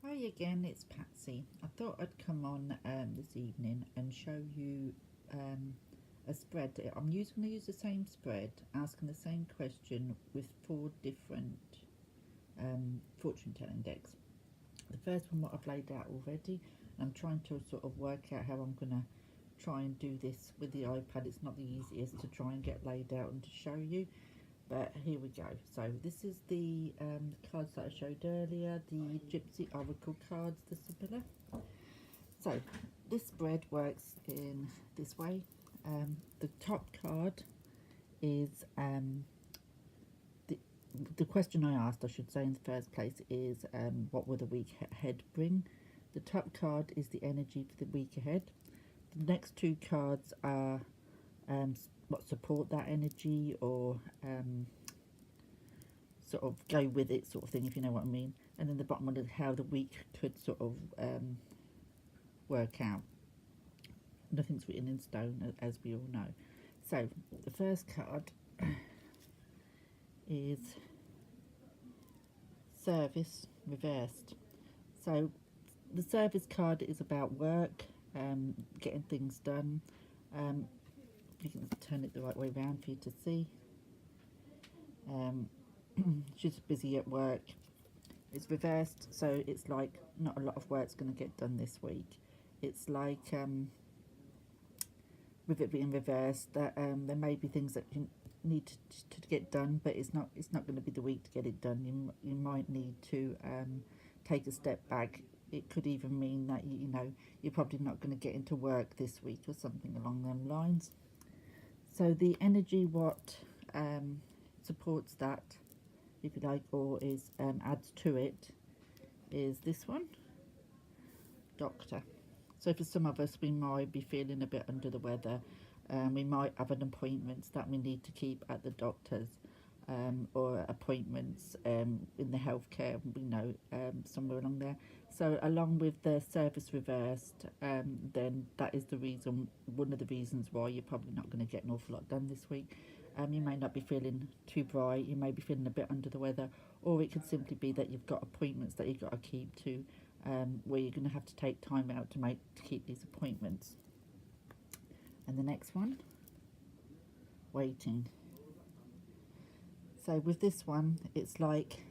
Hi again, it's Patsy. I thought I'd come on this evening and show you a spread. I'm going to use the same spread, asking the same question with four different fortune telling decks. The first one, what I've laid out already, I'm trying to sort of work out how I'm going to try and do this with the iPad. It's not the easiest to try and get laid out and to show you. But here we go. So this is the cards that I showed earlier, the Gypsy Oracle cards, the Sibylla. So this spread works in this way. The top card is the question I asked, I should say in the first place, is what will the week ahead bring? The top card is the energy for the week ahead. The next two cards are what support that energy or sort of go with it sort of thing, if you know what I mean. And then the bottom one is how the week could sort of work out. Nothing's written in stone, as we all know. So the first card is Service reversed. So the Service card is about work, getting things done. If you can turn it the right way around for you to see. She's busy at work. It's reversed, so it's like not a lot of work's going to get done this week. It's like with it being reversed, that there may be things that you need to get done, but it's not going to be the week to get it done. You might need to take a step back. It could even mean that you know you're probably not going to get into work this week or something along them lines. So the energy what supports that, if you like, or is adds to it, is this one, Doctor. So for some of us, we might be feeling a bit under the weather. We might have an appointment that we need to keep at the doctor's, or appointments in the healthcare, we know, somewhere along there. So along with the Service reversed, then that is the reason, one of the reasons why you're probably not going to get an awful lot done this week. You may not be feeling too bright, you may be feeling a bit under the weather, or it could simply be that you've got appointments that you've got to keep to, where you're going to have to take time out to keep these appointments. And the next one, waiting. So with this one, it's like,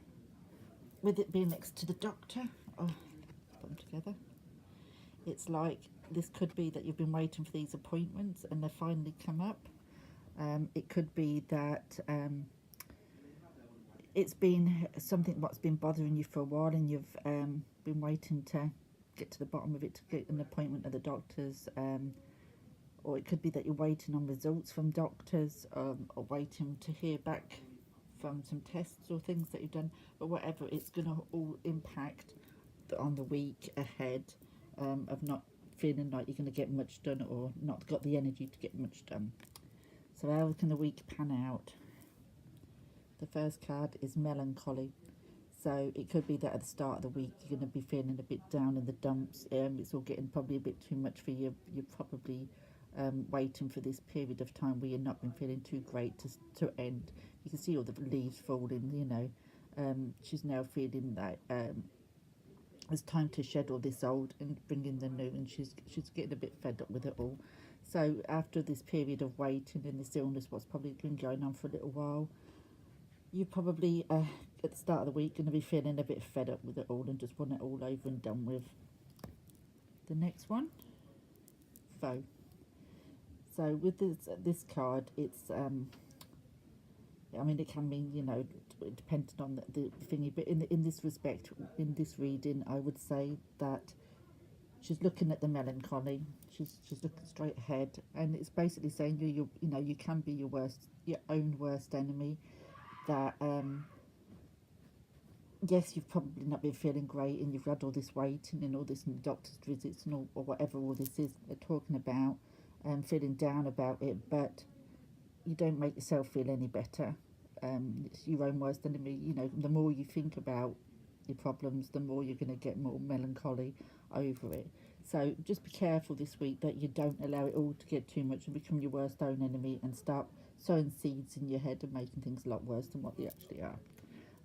with it being next to the doctor, put them together, it's like this could be that you've been waiting for these appointments and they finally come up. It could be that it's been something what's been bothering you for a while, and you've been waiting to get to the bottom of it to get an appointment at the doctor's, or it could be that you're waiting on results from doctors, or waiting to hear back from some tests or things that you've done. But whatever, it's going to all impact on the week ahead, of not feeling like you're going to get much done, or not got the energy to get much done. So how can the week pan out? The first card is Melancholy. So it could be that at the start of the week you're going to be feeling a bit down in the dumps. It's all getting probably a bit too much for you. You're probably waiting for this period of time where you're not been feeling too great to end. You can see all the leaves falling, you know. She's now feeling that it's time to shed all this old and bring in the new, and she's getting a bit fed up with it all. So after this period of waiting and this illness, what's probably been going on for a little while, you're probably at the start of the week going to be feeling a bit fed up with it all and just want it all over and done with. The next one, Foe. So with this card, it's I mean, it can mean, you know, depending on the thingy, but in this respect, in this reading, I would say that she's looking at the melancholy. She's looking straight ahead, and it's basically saying you know, you can be your own worst enemy. That yes, you've probably not been feeling great, and you've had all this waiting and all this doctor's visits and all, or whatever all this is they're talking about, and feeling down about it, but you don't make yourself feel any better. It's your own worst enemy. You know, the more you think about your problems, the more you're going to get more melancholy over it. So just be careful this week that you don't allow it all to get too much and become your worst own enemy and start sowing seeds in your head and making things a lot worse than what they actually are.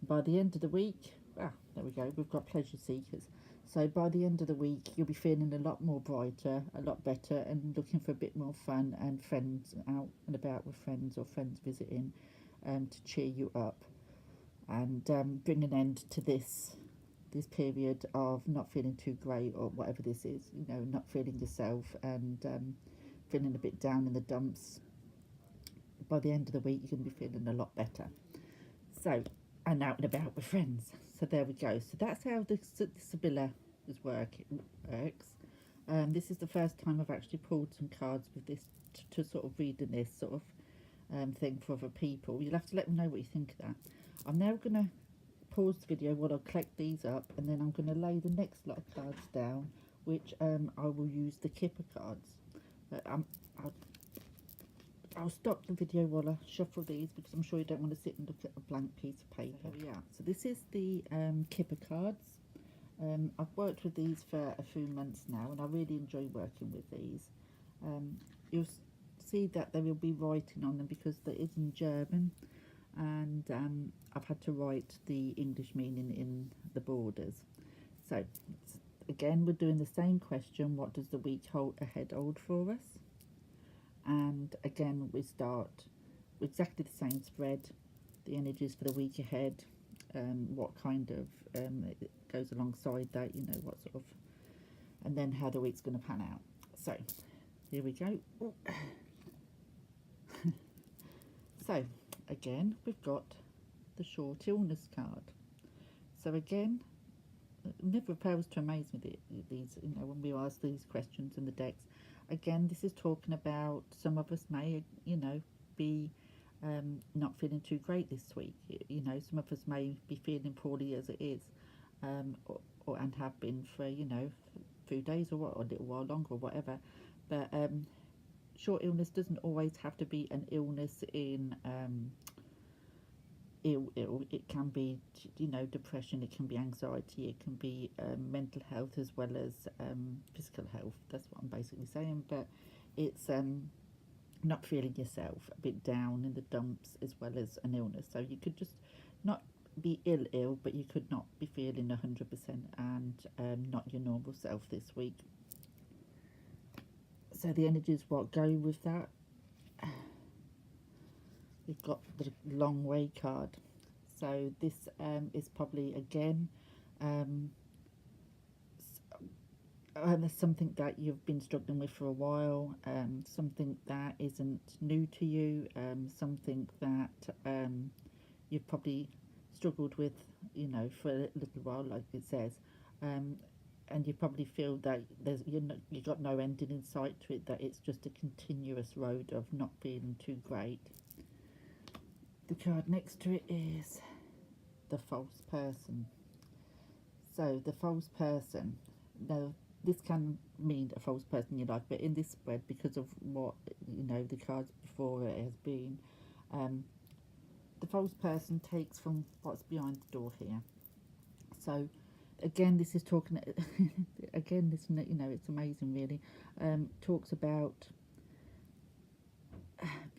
By the end of the week, There we go. We've got pleasure seekers. So by the end of the week, you'll be feeling a lot more brighter, a lot better, and looking for a bit more fun and friends out and about with friends or friends visiting to cheer you up and bring an end to this period of not feeling too great or whatever this is. You know, not feeling yourself and feeling a bit down in the dumps. By the end of the week, you're going to be feeling a lot better. So, and out and about with friends. So there we go. So that's how the Sibilla works. This is the first time I've actually pulled some cards with this to sort of read in this sort of thing for other people. You'll have to let me know what you think of that. I'm now going to pause the video while I collect these up, and then I'm going to lay the next lot of cards down, which I will use the Kipper cards. I'll stop the video while I shuffle these because I'm sure you don't want to sit and look at a blank piece of paper. So here we are. So this is the Kipper cards. I've worked with these for a few months now, and I really enjoy working with these. You'll see that there will be writing on them because there is in German, and I've had to write the English meaning in the borders. So again, we're doing the same question: what does the week ahead hold for us? And again, we start with exactly the same spread, the energies for the week ahead, what kind of it goes alongside that, you know, what sort of, and then how the week's going to pan out. So here we go. So again, we've got the short illness card. So again, it never fails to amaze me, these, you know, when we ask these questions in the decks. Again, this is talking about some of us may, you know, be not feeling too great this week. You know, some of us may be feeling poorly as it is, or and have been for, you know, a few days or a little while longer or whatever. But short illness doesn't always have to be an illness in ill. It can be, you know, depression, it can be anxiety, it can be mental health as well as physical health. That's what I'm basically saying. But it's not feeling yourself, a bit down in the dumps, as well as an illness. So you could just not be ill, but you could not be feeling 100% and not your normal self this week. So the energies what go with that. We've got the long way card. So this is probably again something that you've been struggling with for a while, something that isn't new to you, something that you've probably struggled with, you know, for a little while, like it says, and you probably feel that you've got no ending in sight to it, that it's just a continuous road of not feeling too great. The card next to it is the false person. So the false person, now this can mean a false person in your life, but in this spread, because of what, you know, the cards before it has been, the false person takes from what's behind the door here. So again, this is talking, again, this, you know, it's amazing really, talks about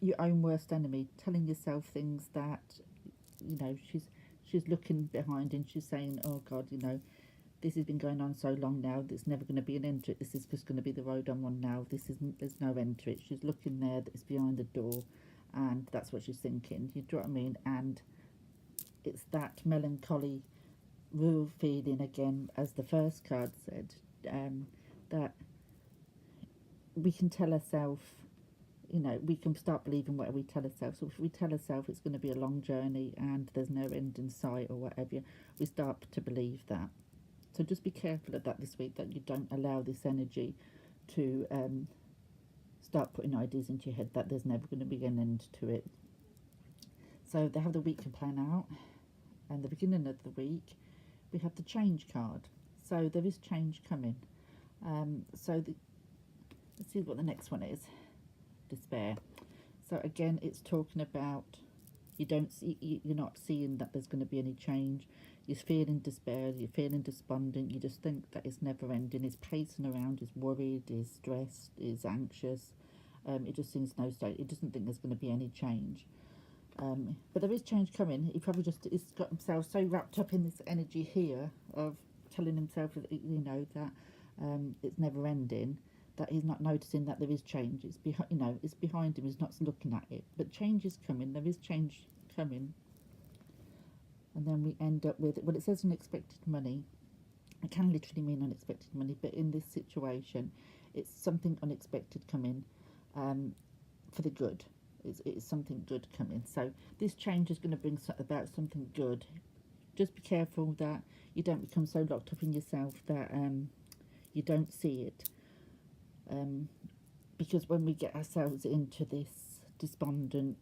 your own worst enemy, telling yourself things that, you know, she's looking behind and she's saying, oh God, you know, this has been going on so long now, there's never going to be an end to it, this is just going to be the road I'm on now, there's no end to it. She's looking there, that's behind the door, and that's what she's thinking, you know what I mean? And it's that melancholy real feeling again, as the first card said, that we can tell ourselves, you know, we can start believing whatever we tell ourselves. So if we tell ourselves it's going to be a long journey and there's no end in sight or whatever, we start to believe that. So just be careful of that this week, that you don't allow this energy to start putting ideas into your head that there's never going to be an end to it. So they have the week to plan out, and the beginning of the week we have the change card. So there is change coming. Let's see what the next one is. Despair. So again, it's talking about you're not seeing that there's going to be any change. You're feeling despair, you're feeling despondent, you just think that it's never ending. It's pacing around, is worried, is stressed, is anxious. It just seems no state. It doesn't think there's going to be any change. But there is change coming. He probably just has got himself so wrapped up in this energy here of telling himself that, you know, that it's never ending, that he's not noticing that there is change. It's behind, you know, it's behind him. He's not looking at it. But change is coming. There is change coming. And then we end up with, well, it says unexpected money. It can literally mean unexpected money, but in this situation, it's something unexpected coming for the good. It's something good coming. So this change is going to bring about something good. Just be careful that you don't become so locked up in yourself that you don't see it. Because when we get ourselves into this despondent,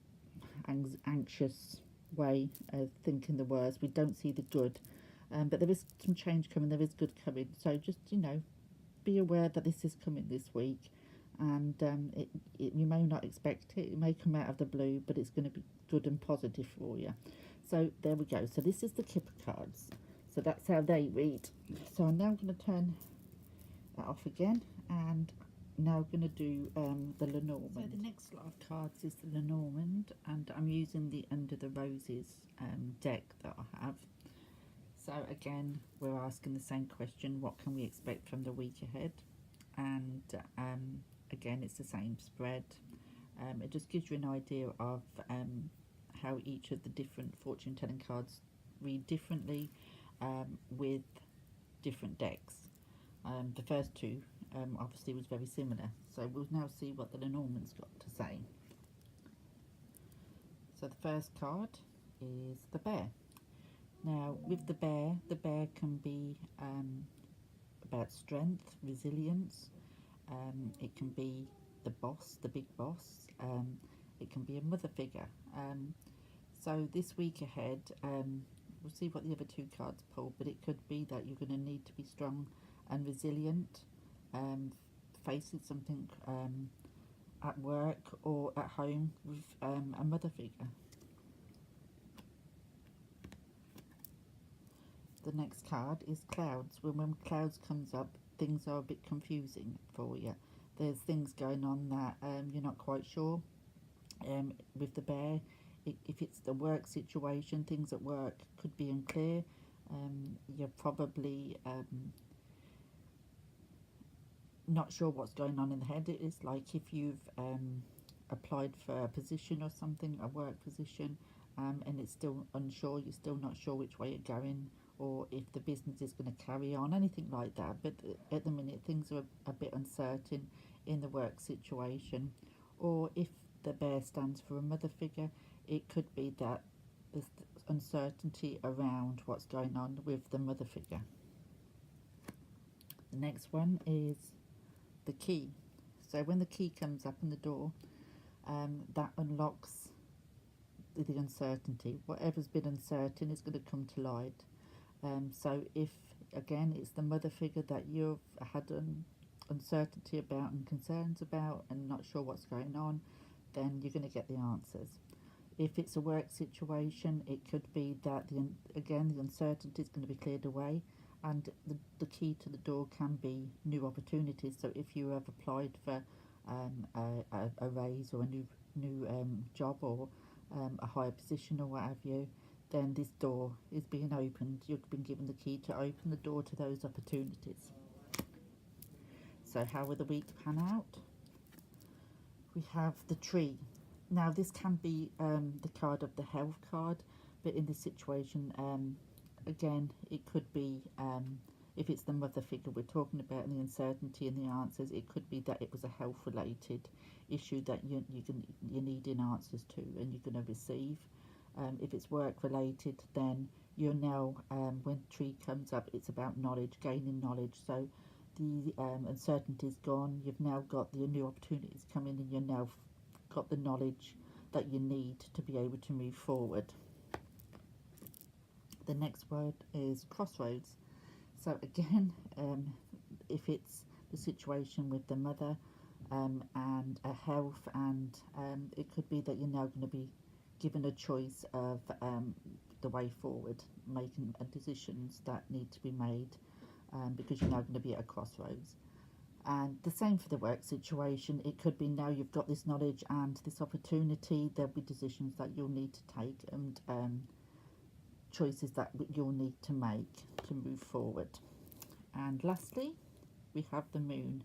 anxious way of thinking the worst, we don't see the good. But there is some change coming, there is good coming. So just, you know, be aware that this is coming this week. And you may not expect it. It may come out of the blue, but it's going to be good and positive for you. So there we go. So this is the Kipper cards. So that's how they read. So I'm now going to turn that off again, and now going to do the Lenormand. So the next lot of cards is the Lenormand, and I'm using the Under the Roses deck that I have. So again, we're asking the same question: what can we expect from the week ahead? And again, it's the same spread. It just gives you an idea of how each of the different fortune telling cards read differently with different decks. The first two obviously was very similar, so we'll now see what the Lenormand's got to say. So the first card is the Bear. Now with the bear can be about strength, resilience. It can be the boss, the big boss. It can be a mother figure. So this week ahead, we'll see what the other two cards pull, but it could be that you're going to need to be strong and resilient, facing something at work or at home with a mother figure. The next card is Clouds. When Clouds comes up, things are a bit confusing for you. There's things going on that you're not quite sure. With the Bear, if it's the work situation, things at work could be unclear. You're probably not sure what's going on in the head. It's like if you've applied for a position or something, a work position, and it's still unsure, you're still not sure which way you're going, or if the business is going to carry on, anything like that. But at the minute, things are a bit uncertain in the work situation. Or if the Bear stands for a mother figure, it could be that there's uncertainty around what's going on with the mother figure. The next one is the Key. So when the key comes up in the door, that unlocks the uncertainty. Whatever's been uncertain is going to come to light. So if, again, it's the mother figure that you've had uncertainty about and concerns about and not sure what's going on, then you're going to get the answers. If it's a work situation, it could be that, again, the uncertainty is going to be cleared away, and the key to the door can be new opportunities. So if you have applied for a raise or a new job or a higher position or what have you, then this door is being opened. You've been given the key to open the door to those opportunities. So how will the week pan out? We have the Tree. Now this can be the card of the health card, but in this situation, again, it could be, if it's the mother figure we're talking about and the uncertainty and the answers, it could be that it was a health related issue that you're needing answers to and you're going to receive. If it's work related, then you're now, when Tree comes up, it's about knowledge, gaining knowledge. So the uncertainty's gone, you've now got the new opportunities coming, and you've now got the knowledge that you need to be able to move forward. The next word is Crossroads. So again, if it's the situation with the mother and a health, and it could be that you're now going to be given a choice of the way forward, making decisions that need to be made, because you're now going to be at a crossroads. And the same for the work situation. It could be now you've got this knowledge and this opportunity, there'll be decisions that you'll need to take and choices that you'll need to make to move forward. And lastly, we have the moon.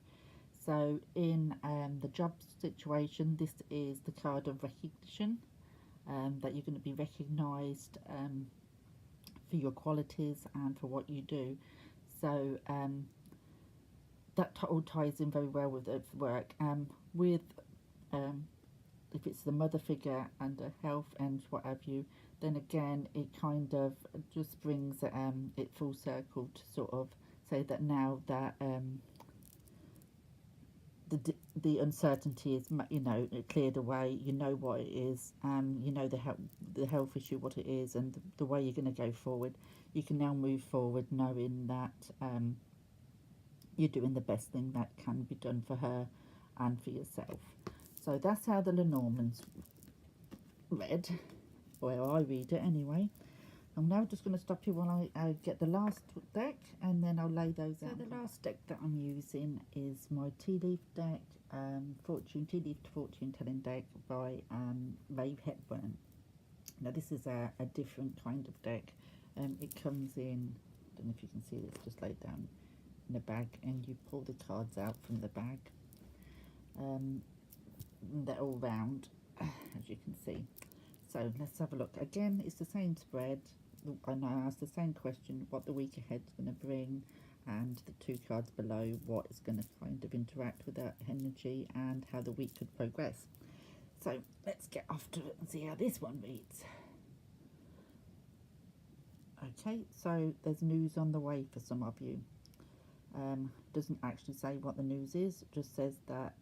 So in the job situation, this is the card of recognition, that you're going to be recognised for your qualities and for what you do. So that all ties in very well with work. With if it's the mother figure under health and what have you, then again it kind of just brings it full circle to sort of say that now that the uncertainty is, you know, cleared away. You know what it is. You know the health issue, what it is, and the way you're going to go forward. You can now move forward knowing that you're doing the best thing that can be done for her and for yourself. So that's how the Lenormand's read, or I read it anyway. I'm now just going to stop you while I get the last deck, and then I'll lay those out. So the last deck that I'm using is my Tea Leaf deck, Tea Leaf Fortune Telling deck by Maeve Hepburn. Now this is a different kind of deck. It comes in, I don't know if you can see this, just laid down in a bag, and you pull the cards out from the bag. They're all round, as you can see. So let's have a look. Again, it's the same spread, and I asked the same question, what the week ahead's going to bring, and the two cards below, what is going to kind of interact with that energy and how the week could progress. So let's get off to it and see how this one reads. Okay, so there's news on the way for some of you. Doesn't actually say what the news is, it just says that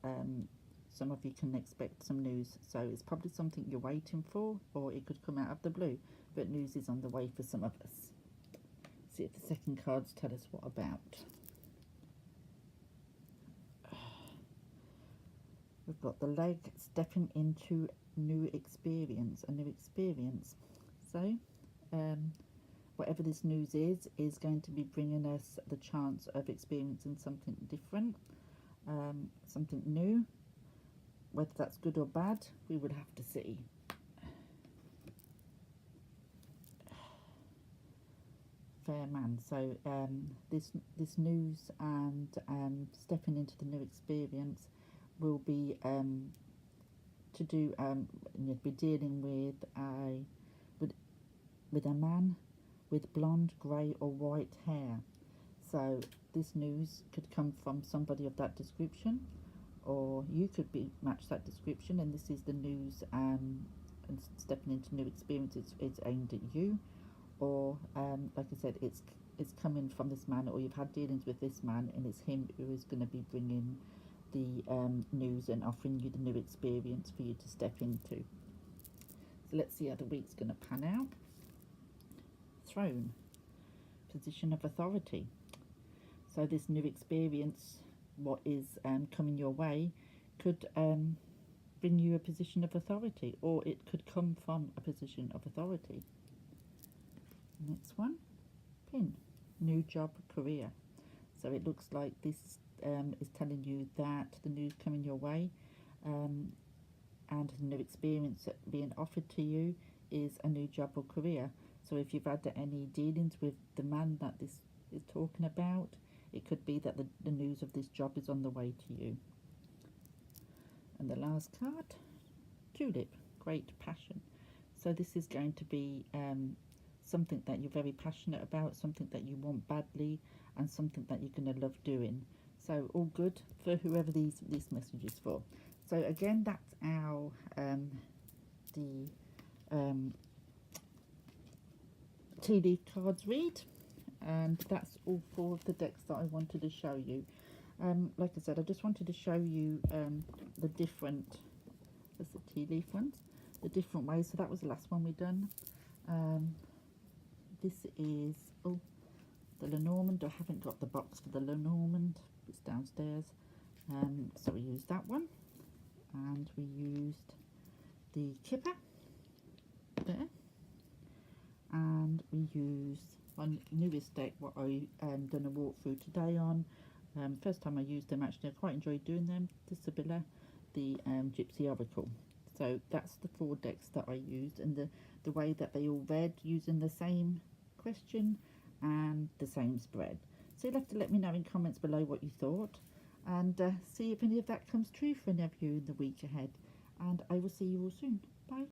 some of you can expect some news. So it's probably something you're waiting for, or it could come out of the blue, but news is on the way for some of us. See if the second cards tell us what about. We've got the leg, stepping into new experience, a new experience. So whatever this news is going to be bringing us the chance of experiencing something different, something new. Whether that's good or bad, we would have to see. Fair man. So this news and stepping into the new experience will be to do. You'll be dealing with a man with blonde, grey or white hair. So this news could come from somebody of that description, or you could match that description, and this is the news and stepping into new experiences. It's aimed at you, or like I said, it's coming from this man, or you've had dealings with this man, and it's him who is going to be bringing the news and offering you the new experience for you to step into. So let's see how the week's going to pan out. Throne, position of authority. So this new experience, what is coming your way, could bring you a position of authority, or it could come from a position of authority. Next one, pin, new job, career. So it looks like this is telling you that the news coming your way and the new experience being offered to you is a new job or career. So if you've had any dealings with the man that this is talking about, it could be that the news of this job is on the way to you. And the last card, tulip, great passion. So this is going to be something that you're very passionate about, something that you want badly, and something that you're going to love doing. So all good for whoever these messages for. So again, that's our tea leaf cards read, and that's all 4 of the decks that I wanted to show you. Like I said, I just wanted to show you the different, that's the tea leaf ones, the different ways. So that was the last one we done. This is the Lenormand. I haven't got the box for the Lenormand, it's downstairs. So we used that one, and we used the Kipper there, and we used my newest deck, what I done a walkthrough today on, First time I used them, actually, I quite enjoyed doing them. The Sibylla, the Gypsy Oracle. So that's the 4 decks that I used, and the way that they all read using the same question and the same spread. So you'll have to let me know in comments below what you thought, and see if any of that comes true for any of you in the week ahead. And I will see you all soon.